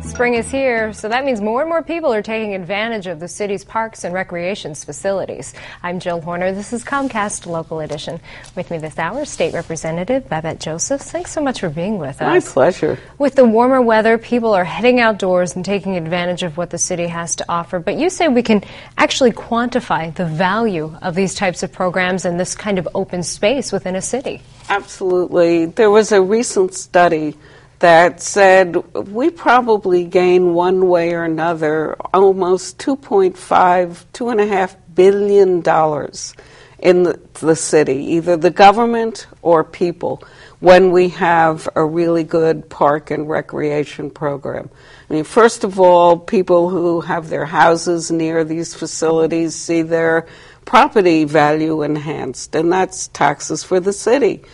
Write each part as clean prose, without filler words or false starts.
Spring is here, so that means more and more people are taking advantage of the city's parks and recreation facilities. I'm Jill Horner. This is Comcast Local Edition. With me this hour, State Representative Babette Josephs. Thanks so much for being with us. My pleasure. With the warmer weather, people are heading outdoors and taking advantage of what the city has to offer. But you say we can actually quantify the value of these types of programs and this kind of open space within a city. Absolutely. There was a recent study that said we probably gain one way or another almost $2.5 billion in the city, either the government or people, when we have a really good park and recreation program. I mean, first of all, people who have their houses near these facilities see their property value enhanced, and that's taxes for the city.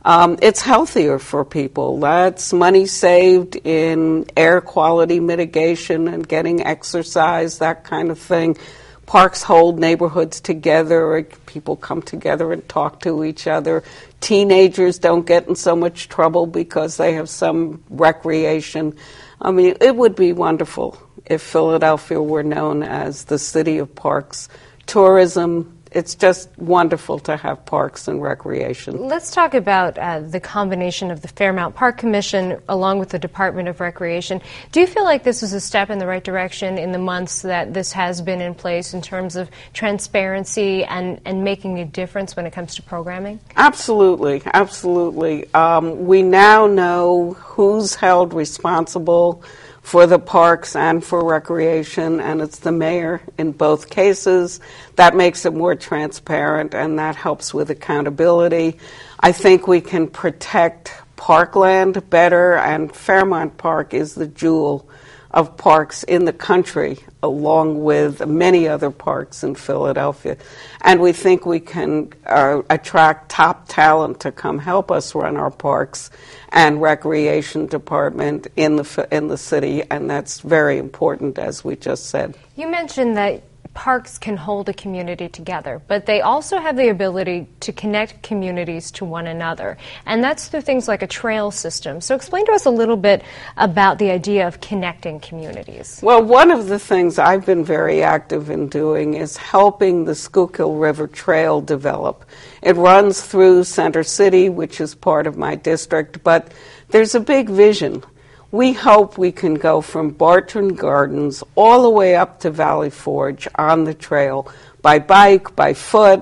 It's healthier for people. That's money saved in air quality mitigation and getting exercise, that kind of thing. Parks hold neighborhoods together. People come together and talk to each other. Teenagers don't get in so much trouble because they have some recreation. I mean, it would be wonderful if Philadelphia were known as the city of parks. Tourism, it's just wonderful to have parks and recreation. Let's talk about the combination of the Fairmount Park Commission along with the Department of Recreation. Do you feel like this is a step in the right direction in the months that this has been in place in terms of transparency and making a difference when it comes to programming? Absolutely, absolutely. We now know who's held responsible for the parks and for recreation, and it's the mayor in both cases. That makes it more transparent, and that helps with accountability. I think we can protect parkland better, and Fairmount Park is the jewel of parks in the country, along with many other parks in Philadelphia. And we think we can attract top talent to come help us run our parks and recreation department in the city, and that's very important, as we just said. You mentioned that parks can hold a community together, but they also have the ability to connect communities to one another, and that's through things like a trail system. So explain to us a little bit about the idea of connecting communities. Well, one of the things I've been very active in doing is helping the Schuylkill River Trail develop. It runs through Center City, which is part of my district, but there's a big vision. We hope we can go from Bartram Gardens all the way up to Valley Forge on the trail, by bike, by foot,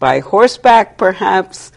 by horseback perhaps,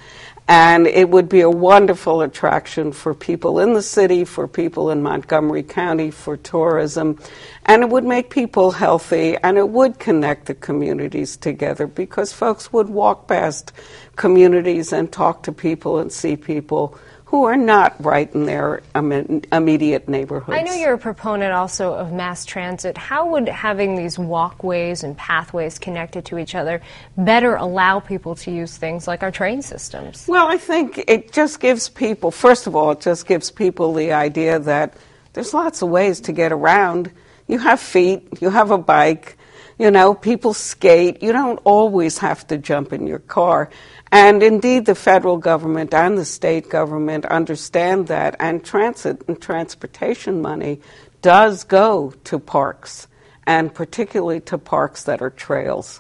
and it would be a wonderful attraction for people in the city, for people in Montgomery County, for tourism, and it would make people healthy, and it would connect the communities together because folks would walk past communities and talk to people and see people who are not right in their immediate neighborhoods. I know you're a proponent also of mass transit. How would having these walkways and pathways connected to each other better allow people to use things like our train systems? Well, I think it just gives people, first of all, it just gives people the idea that there's lots of ways to get around. You have feet, you have a bike, you know, people skate. You don't always have to jump in your car. And indeed, the federal government and the state government understand that, and transit and transportation money does go to parks, and particularly to parks that are trails.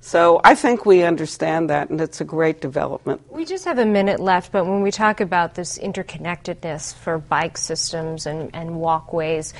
So I think we understand that, and it's a great development. We just have a minute left, but when we talk about this interconnectedness for bike systems and walkways,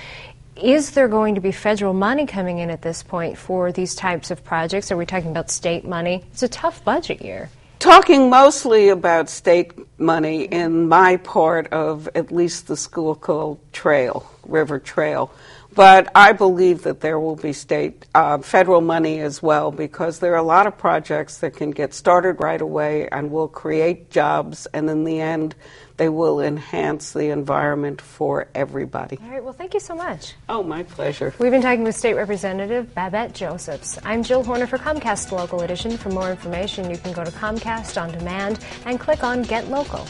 is there going to be federal money coming in at this point for these types of projects? Are we talking about state money? It's a tough budget year. Talking mostly about state money in my part of at least the Schuylkill Trail, River Trail. But I believe that there will be federal money as well, because there are a lot of projects that can get started right away and will create jobs, and in the end, they will enhance the environment for everybody. All right, well, thank you so much. Oh, my pleasure. We've been talking with State Representative Babette Josephs. I'm Jill Horner for Comcast Local Edition. For more information, you can go to Comcast On Demand and click on Get Local.